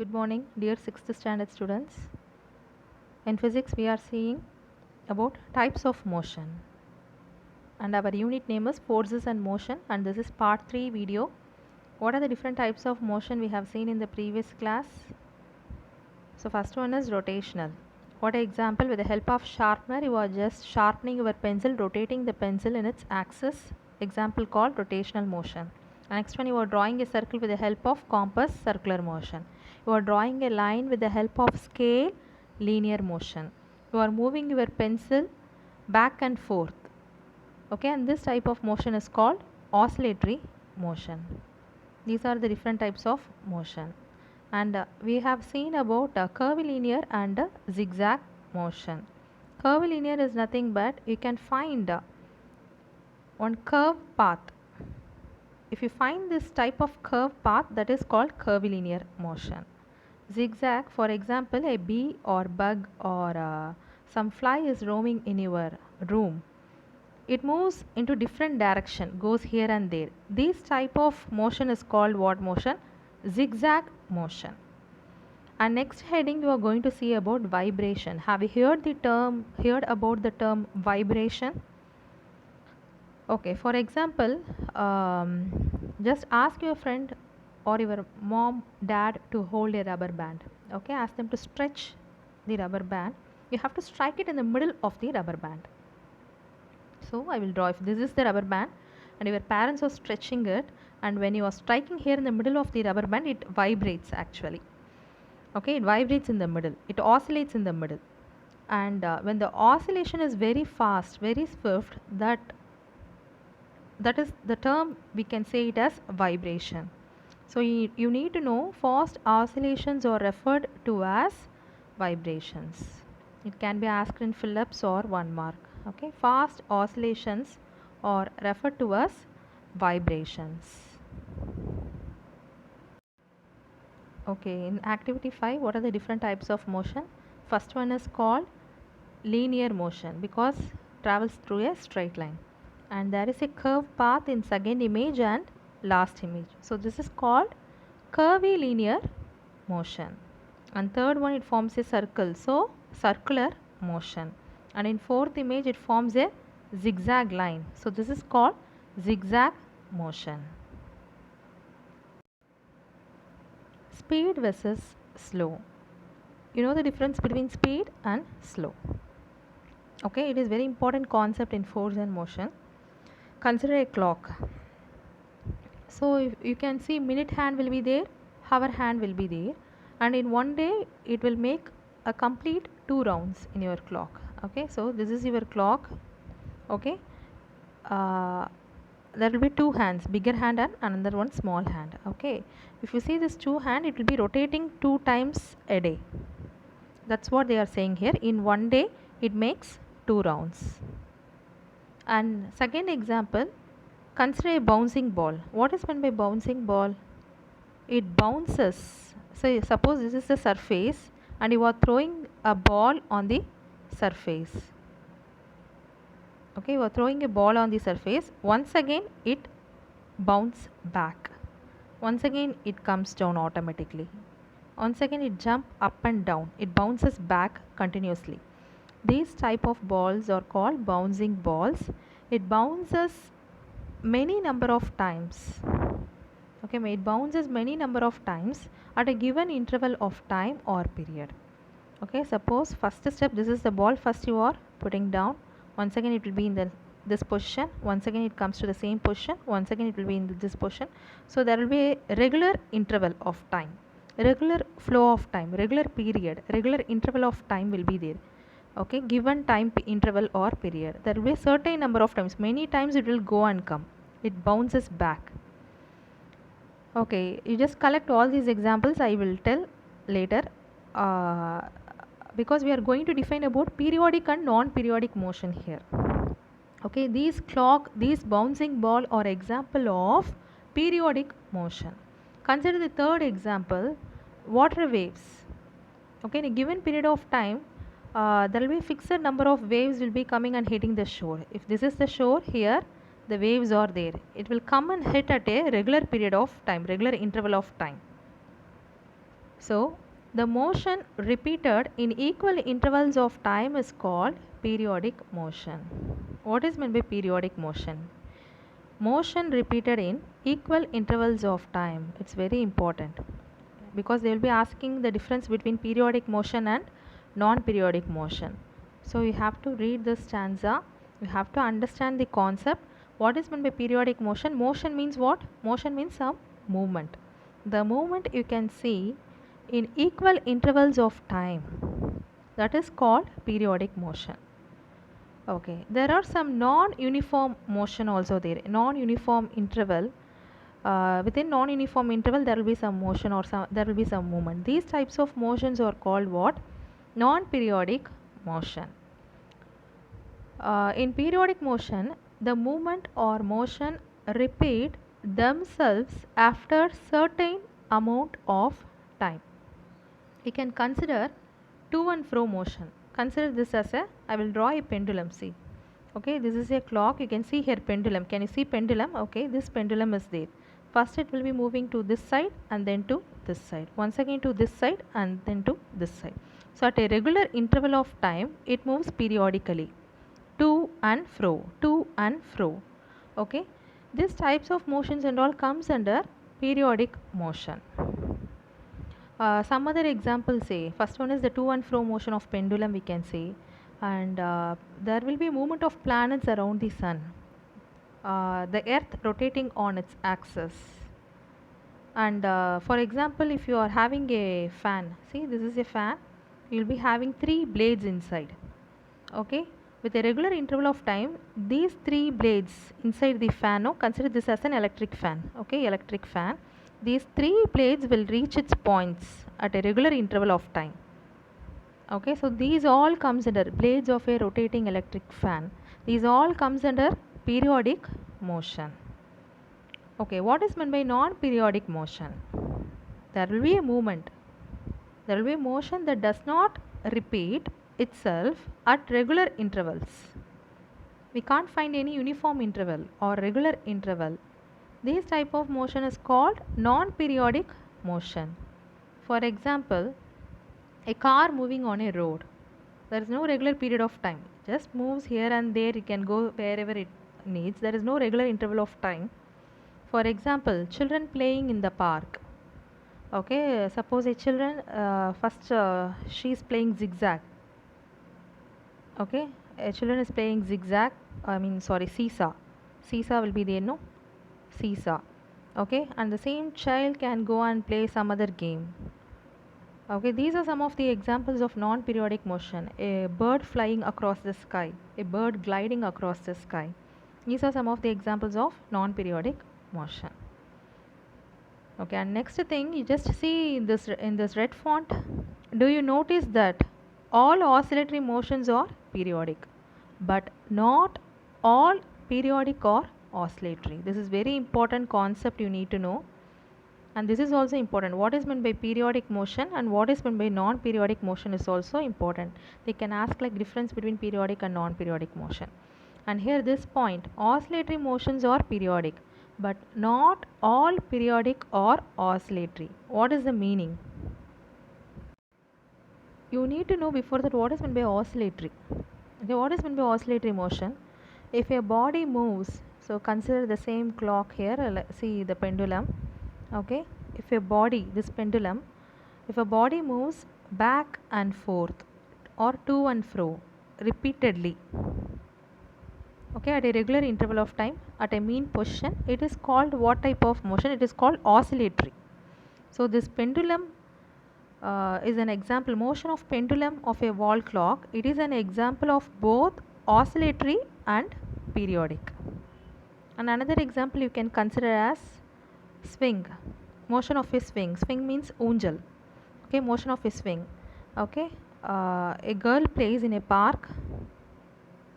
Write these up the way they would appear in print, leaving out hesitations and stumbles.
Good morning, dear 6th standard students. In physics, we are seeing about types of motion, and our unit name is forces and motion, and this is part 3 video. What are the different types of motion we have seen in the previous class? So first one is rotational. What example? With the help of sharpener, you are just sharpening your pencil, rotating the pencil in its axis. Example called rotational motion. Next one, you are drawing a circle with the help of compass, circular motion. You are drawing a line with the help of scale, linear motion. You are moving your pencil back and forth. Okay, and this type of motion is called oscillatory motion. These are the different types of motion. And we have seen about curvilinear and zigzag motion. Curvilinear is nothing but you can find one curve path. If you find this type of curve path, that is called curvilinear motion. Zigzag, for example, a bee or bug or some fly is roaming in your room. It moves into different direction, goes here and there. This type of motion is called what motion? Zigzag motion. And next heading you are going to see about vibration. Have you heard about the term vibration? Okay, for example, just ask your friend or your mom, dad to hold a rubber band. Okay, ask them to stretch the rubber band. You have to strike it in the middle of the rubber band. So I will draw. If this is the rubber band and your parents are stretching it, and when you are striking here in the middle of the rubber band, it vibrates actually. Okay, it vibrates in the middle, it oscillates in the middle, and when the oscillation is very fast, very swift, that is the term we can say it as vibration. So you need to know fast oscillations are referred to as vibrations. It can be asked in Phillips or 1 mark. Okay, fast oscillations are referred to as vibrations. Okay, in activity 5, what are the different types of motion? First one is called linear motion because travels through a straight line, and there is a curved path in second image and last image. So this is called curvilinear motion. And third one, it forms a circle, so circular motion. And in fourth image it forms a zigzag line, so this is called zigzag motion. Speed versus slow. You know the difference between speed and slow. Okay, it is very important concept in force and motion. Consider a clock. So if you can see minute hand will be there, hour hand will be there, and in one day it will make a complete 2 rounds in your clock. Okay, so this is your clock. Okay, there will be 2 hands, bigger hand and another one small hand. Okay, if you see this 2 hand, it will be rotating 2 times a day. That's what they are saying here. In one day it makes 2 rounds. And second example, consider a bouncing ball. What is meant by bouncing ball? It bounces. So suppose this is the surface and you are throwing a ball on the surface. Okay, you are throwing a ball on the surface. Once again it bounces back. Once again it comes down automatically. Once again it jumps up and down. It bounces back continuously. These type of balls are called bouncing balls. It bounces many number of times. Okay, it bounces many number of times at a given interval of time or period. Okay, suppose first step, this is the ball, first you are putting down. Once again it will be in this position. Once again it comes to the same position. Once again it will be in this position. So there will be a regular interval of time, regular flow of time, regular period, regular interval of time will be there. Okay, given time interval or period, there will be a certain number of times, many times it will go and come, it bounces back. Okay, you just collect all these examples, I will tell later, because we are going to define about periodic and non-periodic motion here. Okay, these bouncing ball are example of periodic motion. Consider the third example, water waves. Okay, in a given period of time, there will be a fixed number of waves will be coming and hitting the shore. If this is the shore, here the waves are there. It will come and hit at a regular period of time, regular interval of time. So the motion repeated in equal intervals of time is called periodic motion. What is meant by periodic motion? Motion repeated in equal intervals of time. It's very important because they will be asking the difference between periodic motion and non-periodic motion. So you have to read this stanza. You have to understand the concept. What is meant by periodic motion? Motion means what? Motion means some movement. The movement you can see in equal intervals of time. That is called periodic motion. Okay, there are some non-uniform motion also there. Non-uniform interval. Within non-uniform interval, there will be some motion or there will be some movement. These types of motions are called what? Non-periodic motion. In periodic motion, the movement or motion repeat themselves after certain amount of time. We can consider to and fro motion. Consider this as I will draw a pendulum, see. Okay, this is a clock. You can see here pendulum. Can you see pendulum? Okay, this pendulum is there. First it will be moving to this side and then to this side. Once again to this side and then to this side. So at a regular interval of time, it moves periodically. To and fro, to and fro. Okay, these types of motions and all comes under periodic motion. Some other examples say, first one is the to and fro motion of pendulum we can say, and there will be movement of planets around the sun, the earth rotating on its axis, and for example if you are having a fan, see this is a fan, you will be having 3 blades inside. Okay, with a regular interval of time these 3 blades inside the fan, no, consider this as an electric fan. Okay, electric fan, these 3 blades will reach its points at a regular interval of time. Okay, so these all comes under blades of a rotating electric fan. These all comes under periodic motion. Okay, what is meant by non-periodic motion? There will be a movement. There will be a motion that does not repeat itself at regular intervals. We can't find any uniform interval or regular interval. This type of motion is called non-periodic motion. For example, a car moving on a road. There is no regular period of time. It just moves here and there. It can go wherever it needs. There is no regular interval of time. For example, children playing in the park. Okay, suppose a children first she is playing zigzag. Okay, a children is playing zigzag. Seesaw. Seesaw will be there, no? Seesaw. Okay, and the same child can go and play some other game. Okay, these are some of the examples of non-periodic motion. A bird flying across the sky, a bird gliding across the sky. These are some of the examples of non-periodic motion. Okay, and next thing you just see in this red font, do you notice that all oscillatory motions are periodic, but not all periodic or oscillatory. This is very important concept you need to know. And this is also important. What is meant by periodic motion and what is meant by non-periodic motion is also important. They can ask like difference between periodic and non-periodic motion. And here this point, oscillatory motions are periodic, but not all periodic or oscillatory. What is the meaning? You need to know before that what is meant by oscillatory. Okay, what is meant by oscillatory motion? If a body moves, so consider the same clock here, see the pendulum. Okay, if a body, this pendulum, if a body moves back and forth or to and fro repeatedly, okay, at a regular interval of time at a mean position, it is called what type of motion? It is called oscillatory. So this pendulum is an example, motion of pendulum of a wall clock. It is an example of both oscillatory and periodic. And another example you can consider as swing, motion of a swing. Swing means unjal. Okay, motion of a swing. Okay, a girl plays in a park.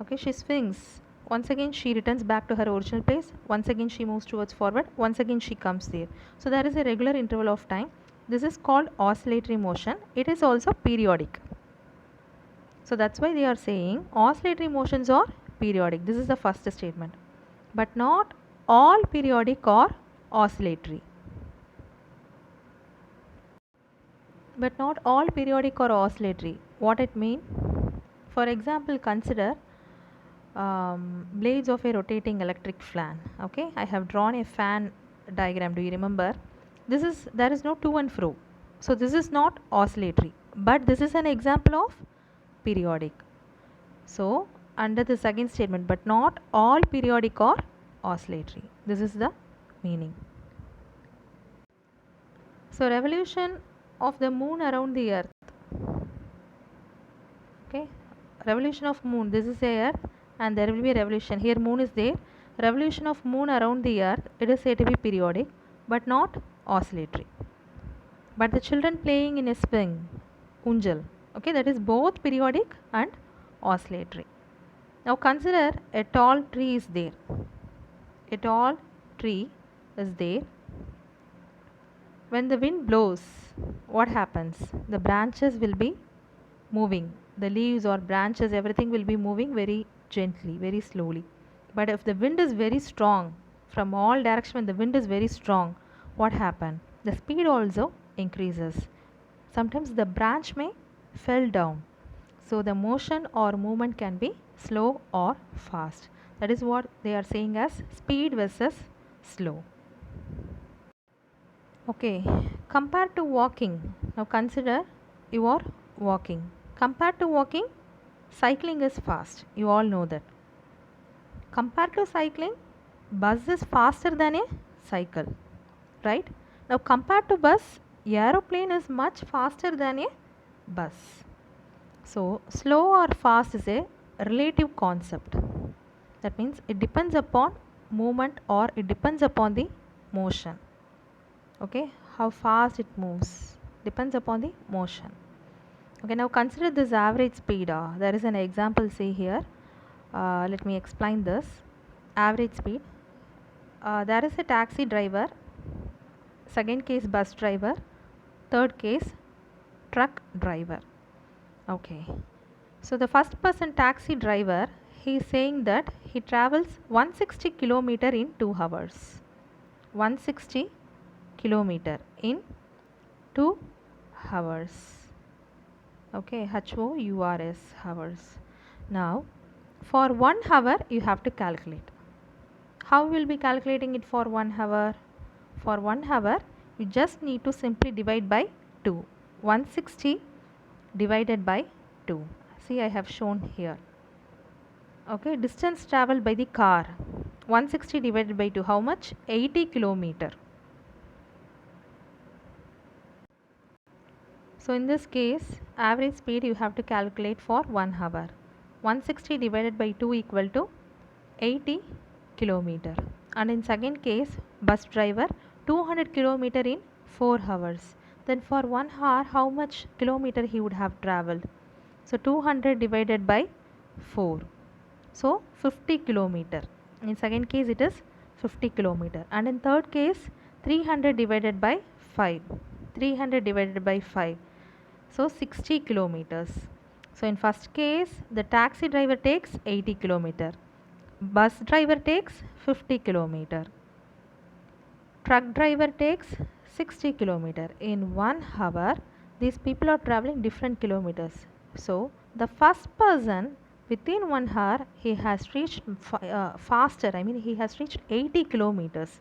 Okay, she swings. Once again she returns back to her original place. Once again she moves towards forward. Once again she comes there. So there is a regular interval of time. This is called oscillatory motion. It is also periodic. So that's why they are saying oscillatory motions are periodic. This is the first statement. But not all periodic or oscillatory. but not all periodic or oscillatory. What it mean? For example, consider blades of a rotating electric fan. Okay, I have drawn a fan diagram. Do you remember? There is no to and fro. So this is not oscillatory, but this is an example of periodic. So under the second statement, but not all periodic or oscillatory. This is the meaning. So revolution of the moon around the earth. Okay, revolution of moon, this is the earth and there will be a revolution. Here moon is there. Revolution of moon around the earth, it is said to be periodic but not oscillatory. But the children playing in a swing, unjal, okay, that is both periodic and oscillatory. Now consider a tall tree is there. A tall tree is there. When the wind blows, what happens? The branches will be moving. The leaves or branches, everything will be moving very gently, very slowly. But if the wind is very strong, from all directions when the wind is very strong, what happens? The speed also increases. Sometimes the branch may fall down. So the motion or movement can be slow or fast. That is what they are saying as speed versus slow. Okay, compared to walking, now consider you are walking. Compared to walking, cycling is fast. You all know that. Compared to cycling, bus is faster than a cycle, right? Now compared to bus, aeroplane is much faster than a bus. So slow or fast is a relative concept. That means it depends upon movement or it depends upon the motion. Okay, how fast it moves depends upon the motion. Okay, now consider this average speed. There is an example, say here. Let me explain this. Average speed. There is a taxi driver. Second case, bus driver. Third case, truck driver. Okay. So the first person taxi driver, he is saying that he travels 160 kilometer in 2 hours. 160 kilometer in 2 hours. Okay, HOURS, hours. Now for 1 hour you have to calculate. How will be calculating it for 1 hour? For 1 hour you just need to simply divide by 2. 160 divided by 2. See, I have shown here. Okay, distance traveled by the car. 160 divided by 2, how much? 80 kilometer. So in this case, average speed you have to calculate for 1 hour. 160 divided by 2 equal to 80 kilometer. And in second case, bus driver 200 kilometer in 4 hours. Then for 1 hour, how much kilometer he would have traveled? So 200 divided by 4. So 50 kilometer. In second case, it is 50 kilometer. And in third case, 300 divided by 5. 300 divided by 5. So 60 kilometers. So in first case, the taxi driver takes 80 kilometer. Bus driver takes 50 kilometer. Truck driver takes 60 kilometer. In 1 hour, these people are traveling different kilometers. So the first person within 1 hour, he has reached faster. I mean, he has reached 80 kilometers.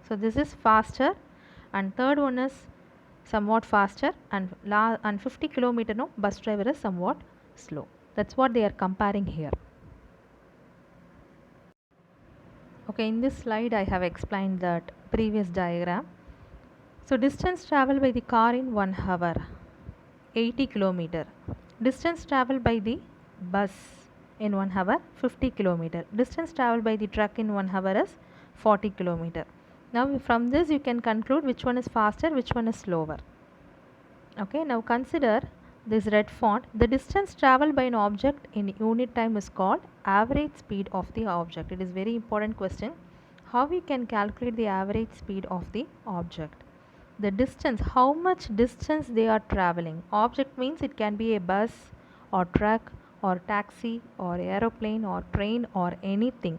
So this is faster. And third one is somewhat faster, and 50 kilometer, no, bus driver is somewhat slow. That's what they are comparing here. Okay, in this slide I have explained that previous diagram. So distance traveled by the car in 1 hour, 80 kilometer. Distance traveled by the bus in 1 hour, 50 kilometer. Distance traveled by the truck in 1 hour is 40 kilometer. Now from this you can conclude which one is faster, which one is slower. Okay, now consider this red font. The distance traveled by an object in unit time is called average speed of the object. It is very important question. How we can calculate the average speed of the object? The distance, how much distance they are traveling. Object means it can be a bus or truck or taxi or aeroplane or train or anything,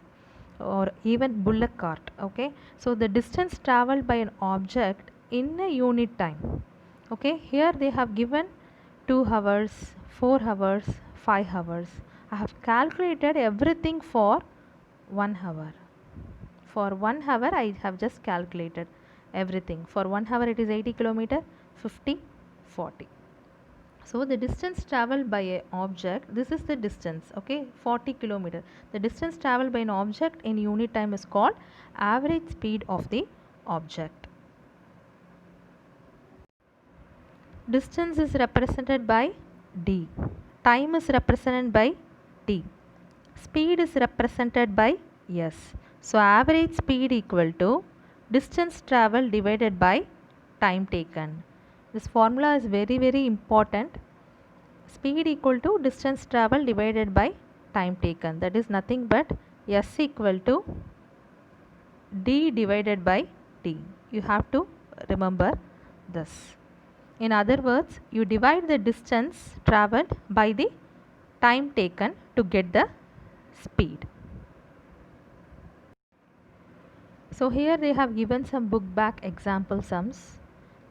or even bullock cart. Okay, so the distance traveled by an object in a unit time. Okay, here they have given 2 hours, 4 hours, 5 hours. I have calculated everything for 1 hour. For 1 hour I have just calculated everything. For 1 hour it is 80 kilometer, 50, 40. So the distance traveled by a object, this is the distance, okay, 40 kilometer. The distance traveled by an object in unit time is called average speed of the object. Distance is represented by d. Time is represented by t. Speed is represented by s. So average speed equal to distance traveled divided by time taken. This formula is very important. Speed equal to distance traveled divided by time taken. That is nothing but s equal to d divided by t. You have to remember this. In other words, you divide the distance traveled by the time taken to get the speed. So here they have given some book back example sums.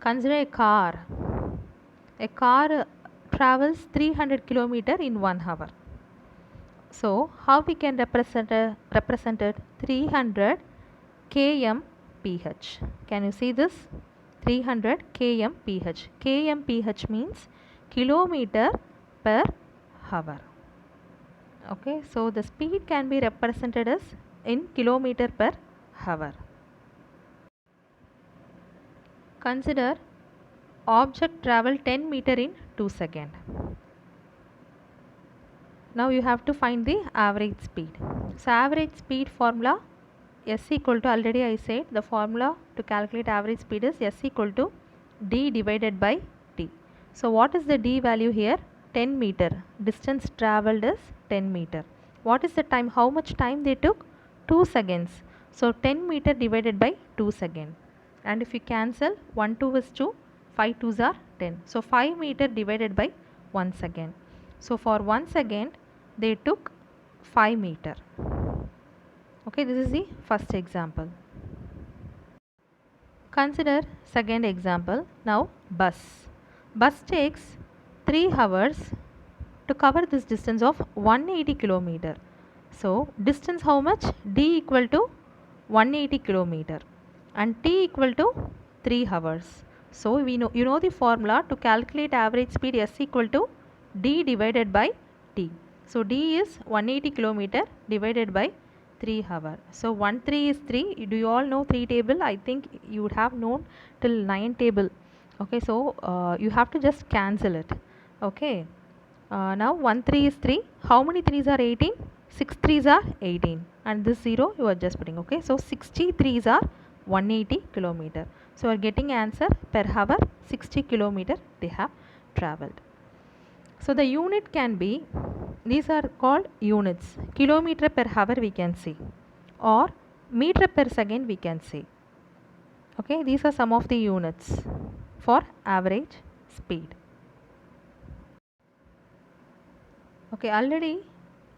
Consider a car. A car travels 300 km in 1 hour. So how we can represent it? 300 kmph. Can you see this? 300 kmph. Kmph means kilometer per hour. Okay, so the speed can be represented as in kilometer per hour. Consider object travel 10 meter in 2 seconds. Now you have to find the average speed. So average speed formula s equal to, already I said the formula to calculate average speed is s equal to d divided by t. So what is the d value here? 10 meter. Distance traveled is 10 meter. What is the time? How much time they took? 2 seconds. So 10 meter divided by 2 seconds. And if you cancel 1 2 is 2, 5 2s are 10. So 5 meter divided by 1 second. So for 1 second they took 5 meter. Okay, this is the first example. Consider second example. Now bus. Bus takes 3 hours to cover this distance of 180 kilometer. So distance how much? D equal to 180 kilometer and T equal to 3 hours. So we know, you know the formula to calculate average speed s equal to d divided by t. So d is 180 kilometer divided by 3 hour. So 1 3 is 3. Do you all know 3 table? I think you would have known till 9 table. Okay, so you have to just cancel it. Okay. Now 1 3 is 3. How many 3s are 18? 6 3s are 18 and this 0 you are just putting. Okay, so 60 3s are 180 kilometer. So you are getting answer per hour 60 kilometer they have traveled. So the unit can be, these are called units. Kilometer per hour we can say or meter per second we can say. Okay, these are some of the units for average speed. Okay, already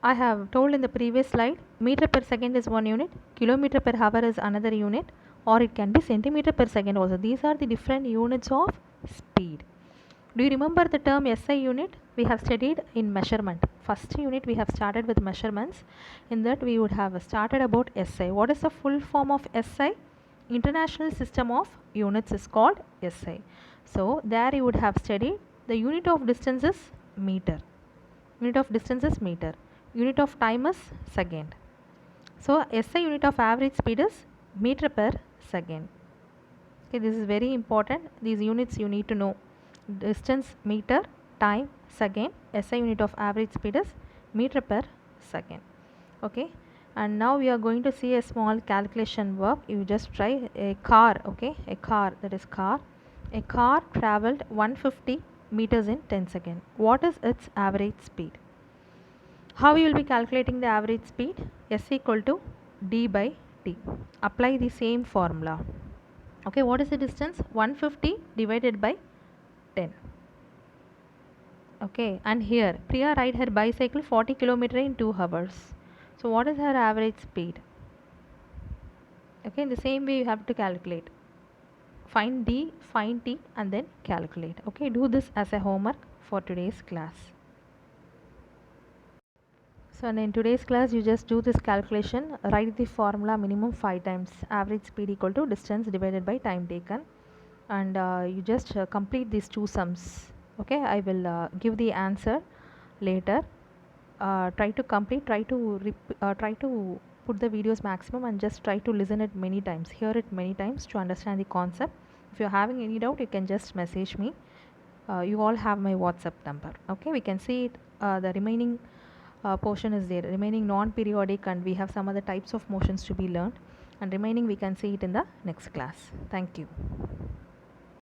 I have told in the previous slide, meter per second is one unit, kilometer per hour is another unit, or it can be centimeter per second also. These are the different units of speed. Do you remember the term SI unit? We have studied in measurement. First unit we have started with measurements. In that we would have started about SI. What is the full form of SI? International System of Units is called SI. So there you would have studied the unit of distance is meter. Unit of distance is meter. Unit of time is second. So SI unit of average speed is meter per second. Okay, this is very important. These units you need to know. Distance meter, time second. SI unit of average speed is meter per second. Okay, and now we are going to see a small calculation work. You just try a car. Okay, a car, that is car. A car traveled 150 meters in 10 seconds. What is its average speed? How you will be calculating the average speed? S equal to d by t. Apply the same formula. Okay, what is the distance? 150 divided by 10. Okay, and here Priya ride her bicycle 40 km in 2 hours. So what is her average speed? Okay, in the same way you have to calculate. find d, find t, and then calculate. Okay, do this as a homework for today's class. So in today's class, you just do this calculation, write the formula minimum 5 times, average speed equal to distance divided by time taken, and you just complete these two sums. Okay, I will give the answer later. Try to complete, try to put the videos maximum, and just try to listen it many times, hear it many times to understand the concept. If you're having any doubt, you can just message me. You all have my WhatsApp number. Okay, we can see it, the remaining portion is there, remaining non-periodic, and we have some other types of motions to be learned, and remaining we can see it in the next class. Thank you.